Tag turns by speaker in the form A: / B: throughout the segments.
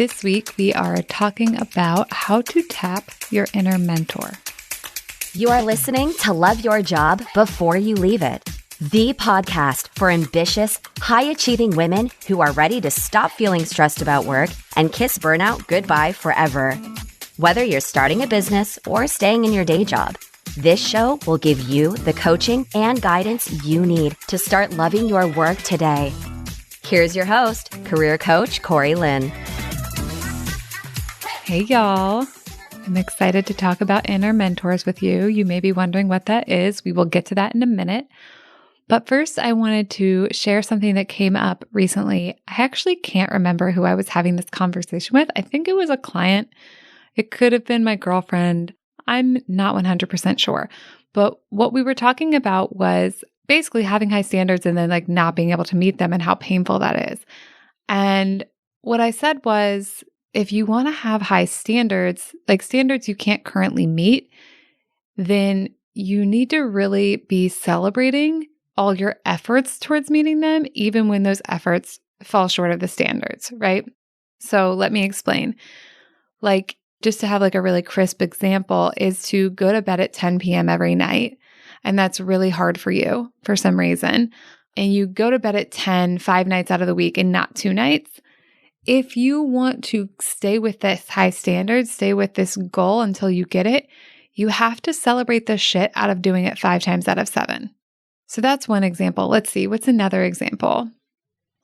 A: This week, we are talking about how to tap your inner mentor.
B: You are listening to Love Your Job Before You Leave It, the podcast for ambitious, high-achieving women who are ready to stop feeling stressed about work and kiss burnout goodbye forever. Whether you're starting a business or staying in your day job, this show will give you the coaching and guidance you need to start loving your work today. Here's your host, career coach Corey Lynn.
A: Hey, y'all. I'm excited to talk about inner mentors with you. You may be wondering what that is. We will get to that in a minute. But first, I wanted to share something that came up recently. I actually can't remember who I was having this conversation with. I think it was a client. It could have been my girlfriend. I'm not 100% sure. But what we were talking about was basically having high standards and then not being able to meet them and how painful that is. And what I said was, if you want to have high standards, standards you can't currently meet, then you need to really be celebrating all your efforts towards meeting them, even when those efforts fall short of the standards, right? So let me explain. Just to have a really crisp example is to go to bed at 10 p.m. every night. And that's really hard for you for some reason. And you go to bed at 10, 5 nights out of the week and not 2 nights. If you want to stay with this high standard, stay with this goal until you get it, you have to celebrate the shit out of doing it 5 times out of 7. So that's one example. Let's see, what's another example?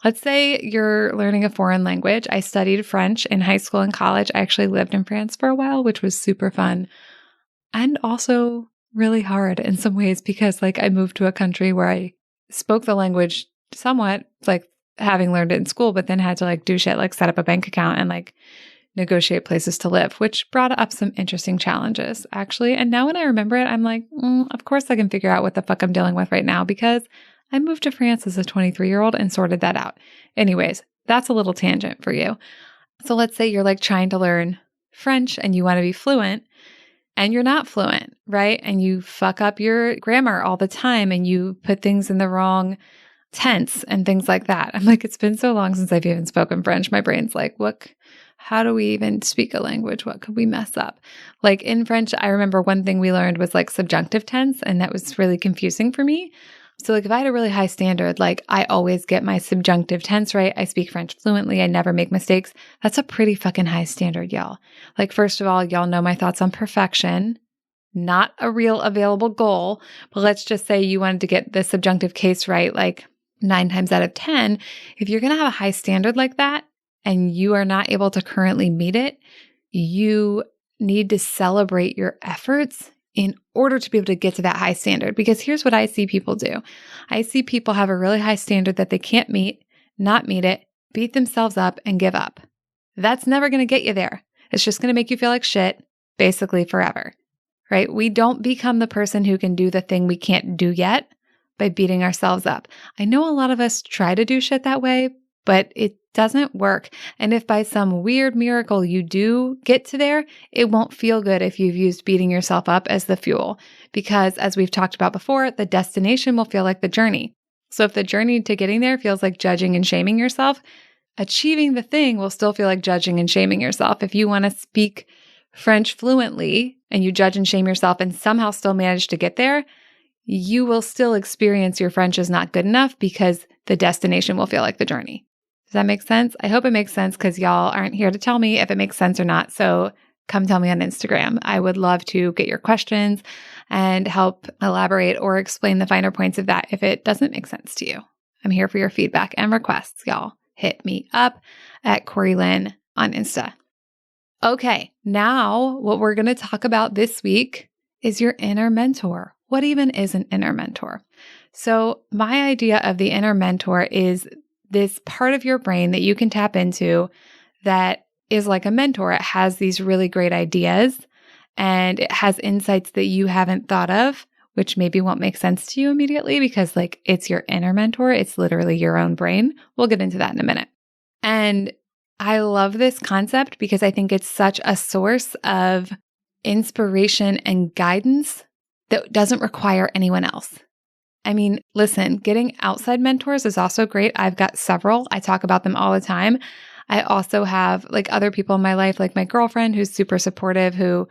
A: Let's say you're learning a foreign language. I studied French in high school and college. I actually lived in France for a while, which was super fun and also really hard in some ways because I moved to a country where I spoke the language somewhat, having learned it in school, but then had to do shit set up a bank account and negotiate places to live, which brought up some interesting challenges actually. And now when I remember it, I'm of course I can figure out what the fuck I'm dealing with right now because I moved to France as a 23-year-old and sorted that out. Anyways, that's a little tangent for you. So let's say you're trying to learn French and you want to be fluent and you're not fluent, right? And you fuck up your grammar all the time and you put things in the wrong tense and things like that. I'm it's been so long since I've even spoken French. My brain's how do we even speak a language? What could we mess up? In French, I remember one thing we learned was subjunctive tense, and that was really confusing for me. So if I had a really high standard, I always get my subjunctive tense right. I speak French fluently. I never make mistakes. That's a pretty fucking high standard, y'all. First of all, y'all know my thoughts on perfection. Not a real available goal, but let's just say you wanted to get the subjunctive case right, 9 times out of 10, if you're going to have a high standard like that and you are not able to currently meet it, you need to celebrate your efforts in order to be able to get to that high standard. Because here's what I see people do. I see people have a really high standard that they can't meet, not meet it, beat themselves up, and give up. That's never going to get you there. It's just going to make you feel like shit, basically forever, right? We don't become the person who can do the thing we can't do yet by beating ourselves up. I know a lot of us try to do shit that way, but it doesn't work. And if by some weird miracle you do get to there, it won't feel good if you've used beating yourself up as the fuel. Because as we've talked about before, the destination will feel like the journey. So if the journey to getting there feels like judging and shaming yourself, achieving the thing will still feel like judging and shaming yourself. If you want to speak French fluently and you judge and shame yourself and somehow still manage to get there, you will still experience your French is not good enough because the destination will feel like the journey. Does that make sense? I hope it makes sense because y'all aren't here to tell me if it makes sense or not. So come tell me on Instagram. I would love to get your questions and help elaborate or explain the finer points of that if it doesn't make sense to you. I'm here for your feedback and requests, y'all. Hit me up at Corey Lynn on Insta. Okay, now what we're going to talk about this week is your inner mentor. What even is an inner mentor? So my idea of the inner mentor is this part of your brain that you can tap into that is like a mentor. It has these really great ideas and it has insights that you haven't thought of, which maybe won't make sense to you immediately because it's your inner mentor. It's literally your own brain. We'll get into that in a minute. And I love this concept because I think it's such a source of inspiration and guidance that doesn't require anyone else. I mean, listen, getting outside mentors is also great. I've got several. I talk about them all the time. I also have like other people in my life, like my girlfriend who's super supportive, who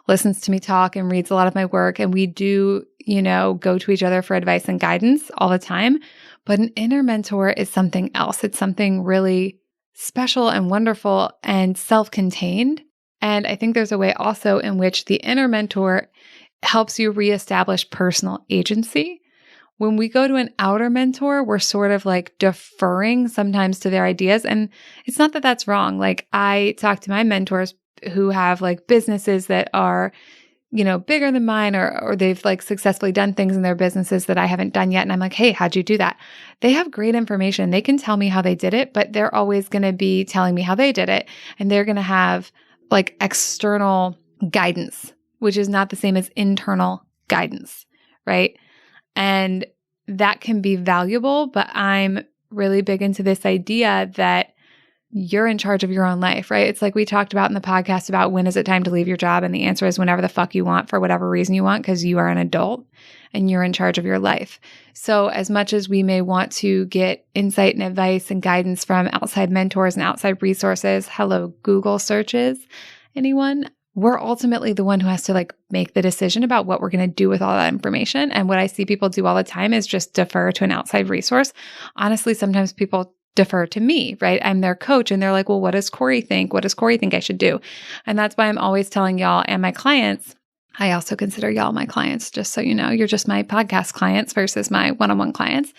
A: listens to me talk and reads a lot of my work. And we do, go to each other for advice and guidance all the time. But an inner mentor is something else. It's something really special and wonderful and self-contained. And I think there's a way also in which the inner mentor helps you reestablish personal agency. When we go to an outer mentor, we're sort of like deferring sometimes to their ideas. And it's not that that's wrong. Like I talk to my mentors who have like businesses that are, bigger than mine, or they've like successfully done things in their businesses that I haven't done yet. And I'm like, hey, how'd you do that? They have great information. They can tell me how they did it, but they're always going to be telling me how they did it. And they're going to have like external guidance, which is not the same as internal guidance, right? And that can be valuable, but I'm really big into this idea that you're in charge of your own life, right? It's like we talked about in the podcast about when is it time to leave your job? And the answer is whenever the fuck you want for whatever reason you want, because you are an adult and you're in charge of your life. So as much as we may want to get insight and advice and guidance from outside mentors and outside resources, hello, Google searches, anyone? We're ultimately the one who has to like make the decision about what we're going to do with all that information. And what I see people do all the time is just defer to an outside resource. Honestly, sometimes people defer to me, right? I'm their coach and they're like, well, what does Corey think? What does Corey think I should do? And that's why I'm always telling y'all and my clients, I also consider y'all my clients, just so you know, you're just my podcast clients versus my one-on-one clients.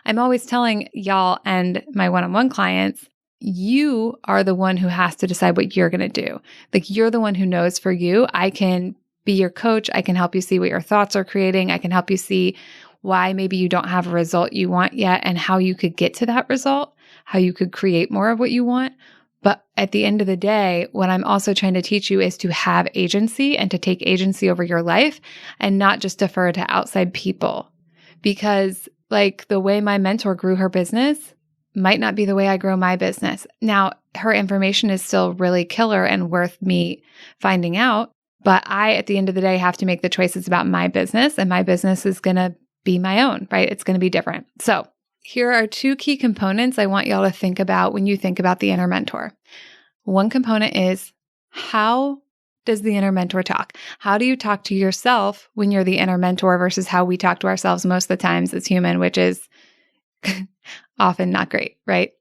A: I'm always telling y'all and my one-on-one clients, you are the one who has to decide what you're going to do. Like you're the one who knows for you. I can be your coach. I can help you see what your thoughts are creating. I can help you see why maybe you don't have a result you want yet and how you could get to that result, how you could create more of what you want. But at the end of the day, what I'm also trying to teach you is to have agency and to take agency over your life and not just defer to outside people. Because like the way my mentor grew her business might not be the way I grow my business. Now, her information is still really killer and worth me finding out. But I, at the end of the day, have to make the choices about my business, and my business is going to be my own, right? It's going to be different. So here are two key components I want y'all to think about when you think about the inner mentor. One component is, how does the inner mentor talk? How do you talk to yourself when you're the inner mentor versus how we talk to ourselves most of the times as human, which is often not great, right?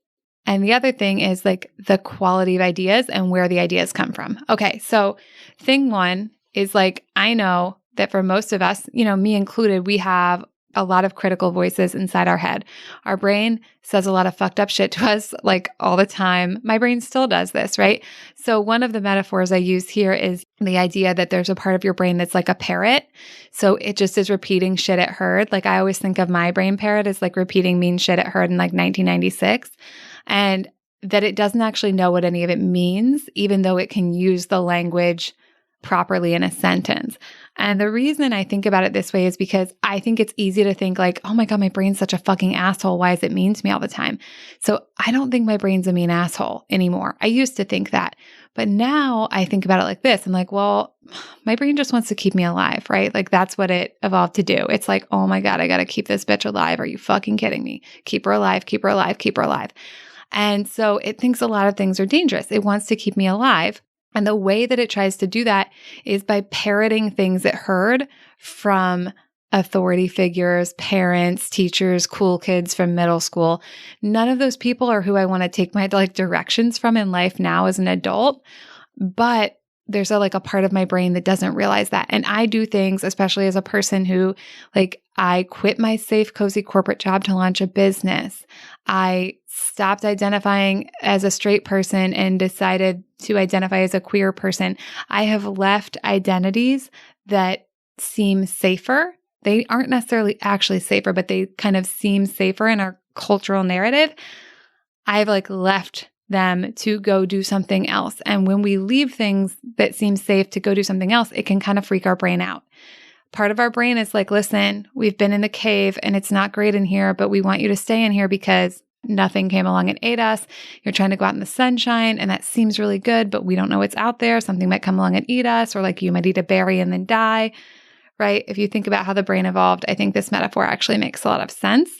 A: And the other thing is like the quality of ideas and where the ideas come from. Okay, so thing one is like, I know that for most of us, me included, we have a lot of critical voices inside our head. Our brain says a lot of fucked up shit to us like all the time. My brain still does this, right? So one of the metaphors I use here is the idea that there's a part of your brain that's like a parrot. So it just is repeating shit it heard. Like I always think of my brain parrot as like repeating mean shit it heard in like 1996. And that it doesn't actually know what any of it means, even though it can use the language properly in a sentence. And the reason I think about it this way is because I think it's easy to think like, oh my God, my brain's such a fucking asshole. Why is it mean to me all the time? So I don't think my brain's a mean asshole anymore. I used to think that. But now I think about it like this. I'm like, well, my brain just wants to keep me alive, right? Like that's what it evolved to do. It's like, oh my God, I got to keep this bitch alive. Are you fucking kidding me? Keep her alive, keep her alive, keep her alive. And so it thinks a lot of things are dangerous. It wants to keep me alive. And the way that it tries to do that is by parroting things it heard from authority figures, parents, teachers, cool kids from middle school. None of those people are who I want to take my directions from in life now as an adult. But there's a part of my brain that doesn't realize that. And I do things, especially as a person who I quit my safe, cozy corporate job to launch a business. I stopped identifying as a straight person and decided to identify as a queer person. I have left identities that seem safer. They aren't necessarily actually safer, but they kind of seem safer in our cultural narrative. I've left them to go do something else. And when we leave things that seem safe to go do something else, it can kind of freak our brain out. Part of our brain is like, listen, we've been in the cave and it's not great in here, but we want you to stay in here because nothing came along and ate us. You're trying to go out in the sunshine and that seems really good, but we don't know what's out there. Something might come along and eat us, or you might eat a berry and then die, right? If you think about how the brain evolved, I think this metaphor actually makes a lot of sense.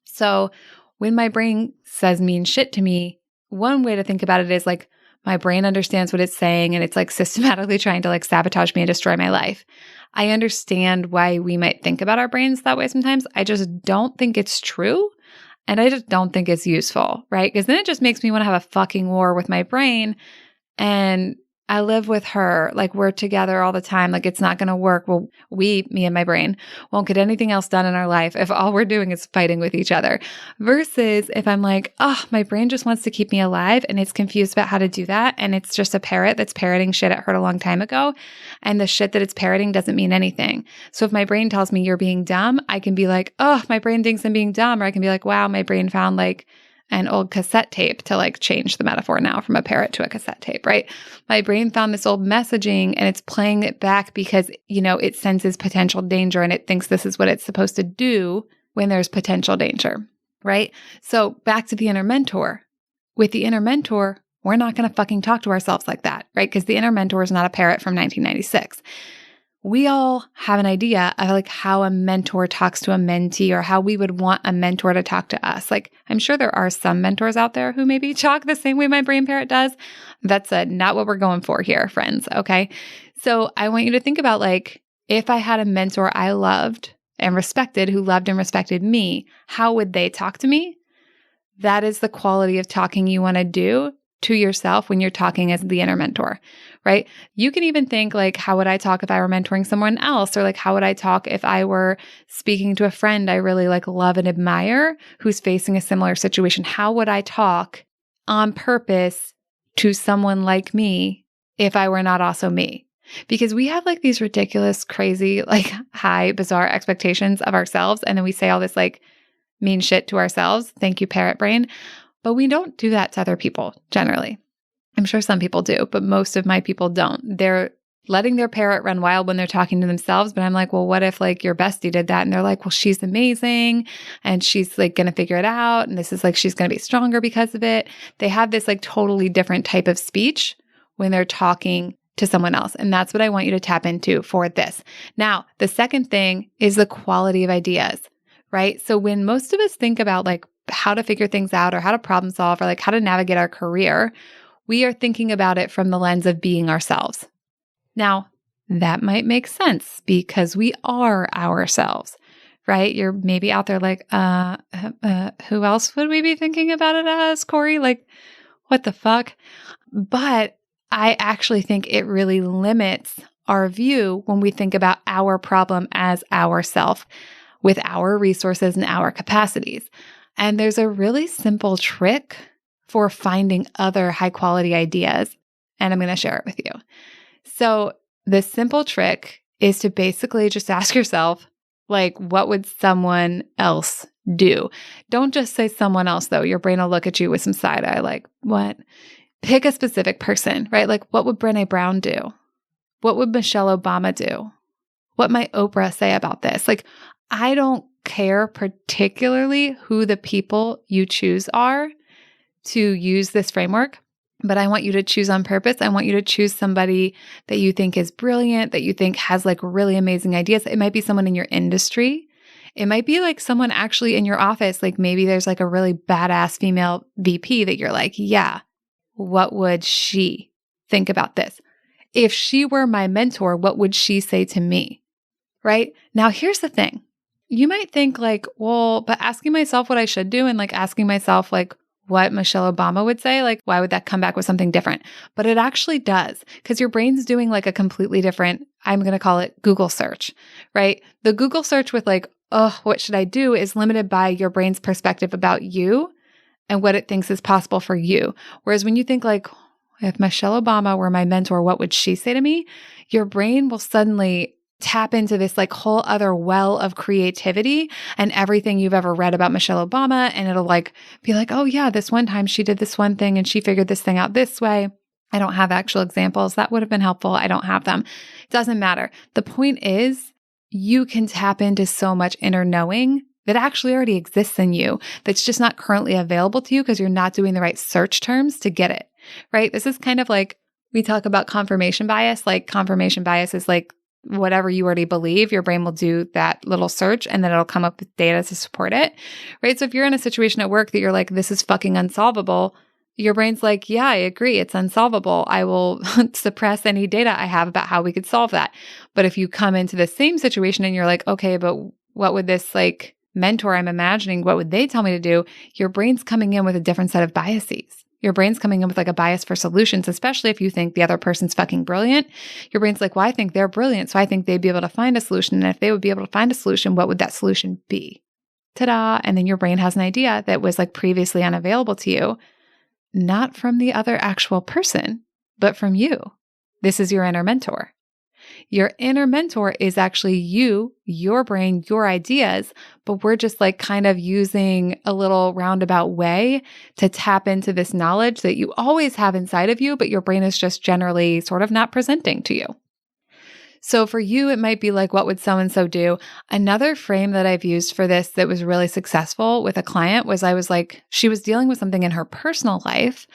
A: So when my brain says mean shit to me, one way to think about it is like my brain understands what it's saying and it's like systematically trying to like sabotage me and destroy my life. I understand why we might think about our brains that way sometimes. I just don't think it's true. And I just don't think it's useful, right? Because then it just makes me want to have a fucking war with my brain. And I live with her. Like we're together all the time. Like it's not going to work. Well, me and my brain won't get anything else done in our life if all we're doing is fighting with each other. Versus if I'm like, oh, my brain just wants to keep me alive and it's confused about how to do that. And it's just a parrot that's parroting shit it heard a long time ago. And the shit that it's parroting doesn't mean anything. So if my brain tells me you're being dumb, I can be like, oh, my brain thinks I'm being dumb. Or I can be like, wow, my brain found like an old cassette tape, to like change the metaphor now from a parrot to a cassette tape, right? My brain found this old messaging and it's playing it back because, it senses potential danger and it thinks this is what it's supposed to do when there's potential danger, right? So back to the inner mentor. With the inner mentor, we're not going to fucking talk to ourselves like that, right? Because the inner mentor is not a parrot from 1996. We all have an idea of like how a mentor talks to a mentee or how we would want a mentor to talk to us. Like I'm sure there are some mentors out there who maybe talk the same way my brain parrot does. That's not what we're going for here, friends. Okay. So I want you to think about like, if I had a mentor I loved and respected who loved and respected me, how would they talk to me? That is the quality of talking you want to do to yourself when you're talking as the inner mentor, right? You can even think like, how would I talk if I were mentoring someone else? Or like, how would I talk if I were speaking to a friend I really like love and admire who's facing a similar situation? How would I talk on purpose to someone like me if I were not also me? Because we have like these ridiculous, crazy, like high, bizarre expectations of ourselves. And then we say all this like mean shit to ourselves. Thank you, parrot brain. But we don't do that to other people generally. I'm sure some people do, but most of my people don't. They're letting their parrot run wild when they're talking to themselves. But I'm like, well, what if like your bestie did that? And they're like, well, she's amazing and she's like going to figure it out. And this is like, she's going to be stronger because of it. They have this like totally different type of speech when they're talking to someone else. And that's what I want you to tap into for this. Now, the second thing is the quality of ideas, right? So when most of us think about like how to figure things out or how to problem solve or like how to navigate our career, we are thinking about it from the lens of being ourselves. Now, that might make sense because we are ourselves, right? You're maybe out there like, who else would we be thinking about it as, Corey? Like, what the fuck? But I actually think it really limits our view when we think about our problem as ourself with our resources and our capacities. And there's a really simple trick for finding other high quality ideas, and I'm going to share it with you. So the simple trick is to basically just ask yourself, like, what would someone else do? Don't just say someone else, though. Your brain will look at you with some side eye, like, what? Pick a specific person, right? Like, what would Brené Brown do? What would Michelle Obama do? What might Oprah say about this? Like, I don't care particularly who the people you choose are to use this framework, but I want you to choose on purpose. I want you to choose somebody that you think is brilliant, that you think has like really amazing ideas. It might be someone in your industry. It might be like someone actually in your office. Like maybe there's like a really badass female VP that you're like, yeah, what would she think about this? If she were my mentor, what would she say to me? Right? Now, here's the thing. You might think like, well, but asking myself what I should do and like asking myself like what Michelle Obama would say, like, why would that come back with something different? But it actually does, because your brain's doing like a completely different, I'm going to call it Google search, right? The Google search with like, oh, what should I do is limited by your brain's perspective about you and what it thinks is possible for you. Whereas when you think like, if Michelle Obama were my mentor, what would she say to me? Your brain will suddenly tap into this like whole other well of creativity and everything you've ever read about Michelle Obama. And it'll like be like, oh yeah, this one time she did this one thing and she figured this thing out this way. I don't have actual examples. That would have been helpful. I don't have them. It doesn't matter. The point is you can tap into so much inner knowing that actually already exists in you that's just not currently available to you because you're not doing the right search terms to get it, right? This is kind of like we talk about confirmation bias. Like confirmation bias is like whatever you already believe, your brain will do that little search and then it'll come up with data to support it, right? So if you're in a situation at work that you're like, this is fucking unsolvable, your brain's like, yeah, I agree. It's unsolvable. I will suppress any data I have about how we could solve that. But if you come into the same situation and you're like, okay, but what would this like mentor I'm imagining, what would they tell me to do? Your brain's coming in with a different set of biases. Your brain's coming in with like a bias for solutions, especially if you think the other person's fucking brilliant. Your brain's like, well, I think they're brilliant, so I think they'd be able to find a solution. And if they would be able to find a solution, what would that solution be? Ta-da. And then your brain has an idea that was like previously unavailable to you, not from the other actual person, but from you. This is your inner mentor. Your inner mentor is actually you, your brain, your ideas, but we're just like kind of using a little roundabout way to tap into this knowledge that you always have inside of you, but your brain is just generally sort of not presenting to you. So for you, it might be like, what would so-and-so do? Another frame that I've used for this that was really successful with a client was I was like, she was dealing with something in her personal life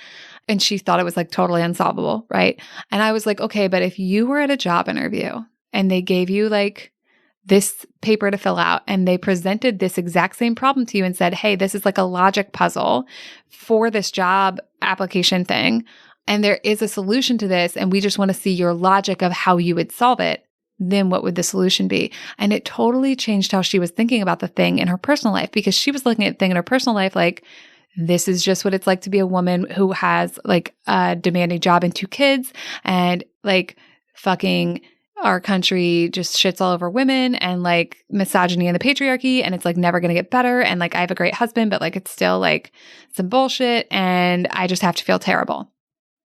A: and she thought it was like totally unsolvable, right? And I was like, okay, but if you were at a job interview and they gave you like this paper to fill out and they presented this exact same problem to you and said, hey, this is like a logic puzzle for this job application thing, and there is a solution to this, and we just want to see your logic of how you would solve it, then what would the solution be? And it totally changed how she was thinking about the thing in her personal life, because she was looking at the thing in her personal life like, this is just what it's like to be a woman who has like a demanding job and 2 kids, and like fucking our country just shits all over women and like misogyny and the patriarchy, and it's like never going to get better. And like I have a great husband, but like it's still like some bullshit, and I just have to feel terrible.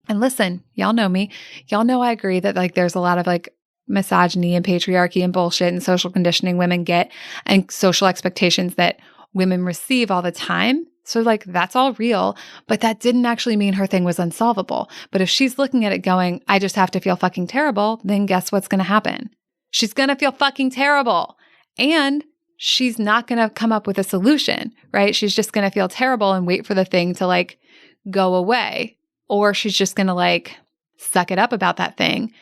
A: And listen, y'all know me. Y'all know I agree that like there's a lot of like misogyny and patriarchy and bullshit and social conditioning women get and social expectations that women receive all the time. So like that's all real, but that didn't actually mean her thing was unsolvable. But if she's looking at it going, I just have to feel fucking terrible, then guess what's going to happen? She's going to feel fucking terrible. And she's not going to come up with a solution, right? She's just going to feel terrible and wait for the thing to like go away. Or she's just going to like suck it up about that thing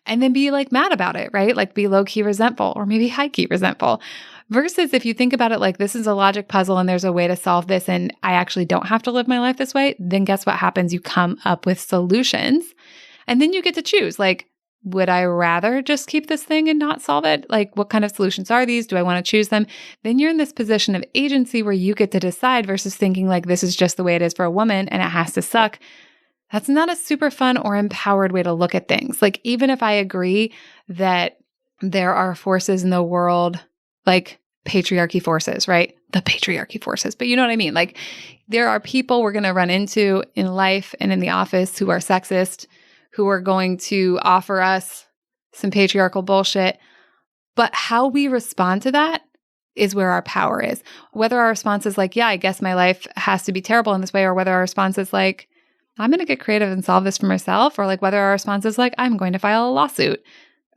A: and then be like mad about it, right? Like be low-key resentful or maybe high-key resentful. Versus if you think about it like this is a logic puzzle and there's a way to solve this and I actually don't have to live my life this way, then guess what happens? You come up with solutions and then you get to choose. Like, would I rather just keep this thing and not solve it? Like, what kind of solutions are these? Do I want to choose them? Then you're in this position of agency where you get to decide versus thinking like this is just the way it is for a woman and it has to suck. That's not a super fun or empowered way to look at things. Like, even if I agree that there are forces in the world, like patriarchy forces, right? The patriarchy forces, but you know what I mean? Like, there are people we're going to run into in life and in the office who are sexist, who are going to offer us some patriarchal bullshit. But how we respond to that is where our power is. Whether our response is like, yeah, I guess my life has to be terrible in this way, or whether our response is like, I'm going to get creative and solve this for myself, or like whether our response is like, I'm going to file a lawsuit.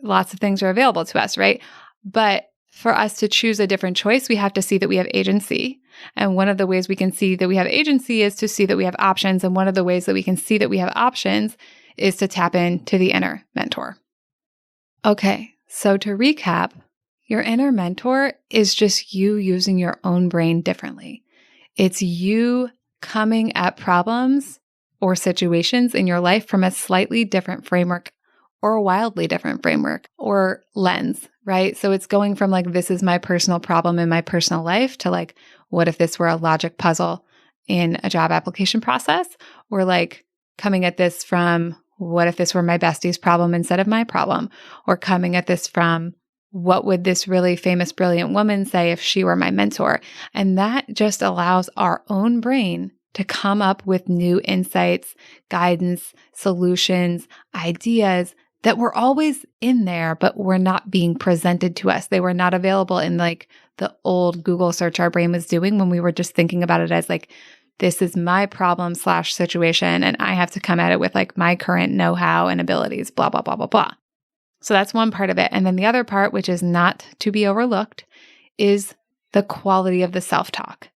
A: Lots of things are available to us, right? But for us to choose a different choice, we have to see that we have agency. And one of the ways we can see that we have agency is to see that we have options. And one of the ways that we can see that we have options is to tap into the inner mentor. Okay, so to recap, your inner mentor is just you using your own brain differently. It's you coming at problems or situations in your life from a slightly different framework or a wildly different framework or lens, right? So it's going from like, this is my personal problem in my personal life to like, what if this were a logic puzzle in a job application process? Or like coming at this from, what if this were my bestie's problem instead of my problem? Or coming at this from, what would this really famous, brilliant woman say if she were my mentor? And that just allows our own brain to come up with new insights, guidance, solutions, ideas that were always in there, but were not being presented to us. They were not available in like the old Google search our brain was doing when we were just thinking about it as like, this is my problem / situation, and I have to come at it with like my current know-how and abilities, blah, blah, blah, blah, blah. So that's one part of it. And then the other part, which is not to be overlooked, is the quality of the self-talk,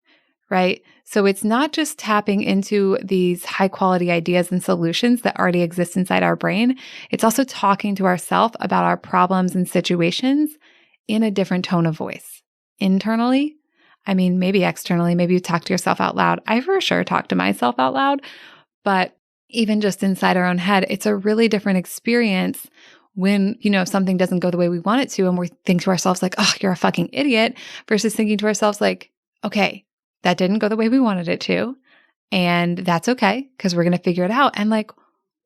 A: right? So it's not just tapping into these high quality ideas and solutions that already exist inside our brain. It's also talking to ourselves about our problems and situations in a different tone of voice. Internally, I mean, maybe externally, maybe you talk to yourself out loud. I for sure talk to myself out loud, But even just inside our own head, it's a really different experience when, if something doesn't go the way we want it to, and we think to ourselves like, oh, you're a fucking idiot, versus thinking to ourselves like, okay, that didn't go the way we wanted it to. And that's okay, because we're going to figure it out. And like,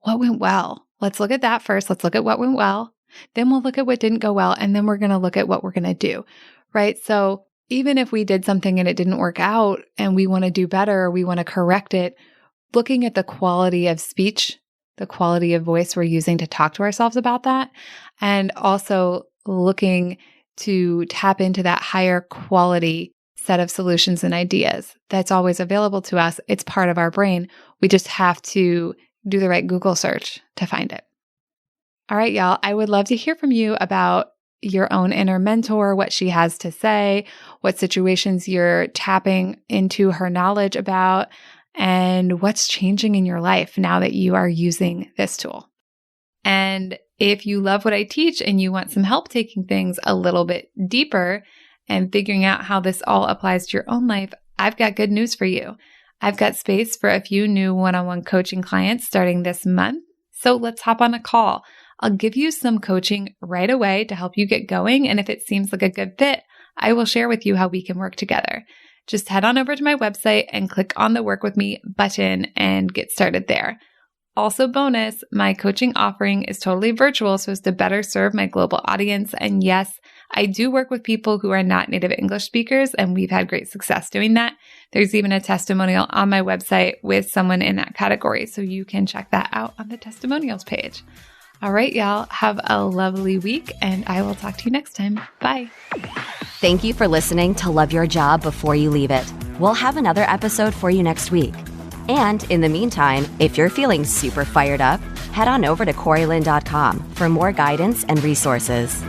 A: what went well? Let's look at that first. Let's look at what went well. Then we'll look at what didn't go well. And then we're going to look at what we're going to do, right? So even if we did something and it didn't work out and we want to do better, or we want to correct it, looking at the quality of speech, the quality of voice we're using to talk to ourselves about that, and also looking to tap into that higher quality set of solutions and ideas that's always available to us. It's part of our brain. We just have to do the right Google search to find it. All right, y'all, I would love to hear from you about your own inner mentor, what she has to say, what situations you're tapping into her knowledge about, and what's changing in your life now that you are using this tool. And if you love what I teach and you want some help taking things a little bit deeper and figuring out how this all applies to your own life, I've got good news for you. I've got space for a few new one-on-one coaching clients starting this month. So let's hop on a call. I'll give you some coaching right away to help you get going. And if it seems like a good fit, I will share with you how we can work together. Just head on over to my website and click on the Work With Me button and get started there. Also bonus, my coaching offering is totally virtual so as to better serve my global audience. And yes, I do work with people who are not native English speakers, and we've had great success doing that. There's even a testimonial on my website with someone in that category, so you can check that out on the testimonials page. All right, y'all, have a lovely week, and I will talk to you next time. Bye.
B: Thank you for listening to Love Your Job Before You Leave It. We'll have another episode for you next week. And in the meantime, if you're feeling super fired up, head on over to CoreyLynn.com for more guidance and resources.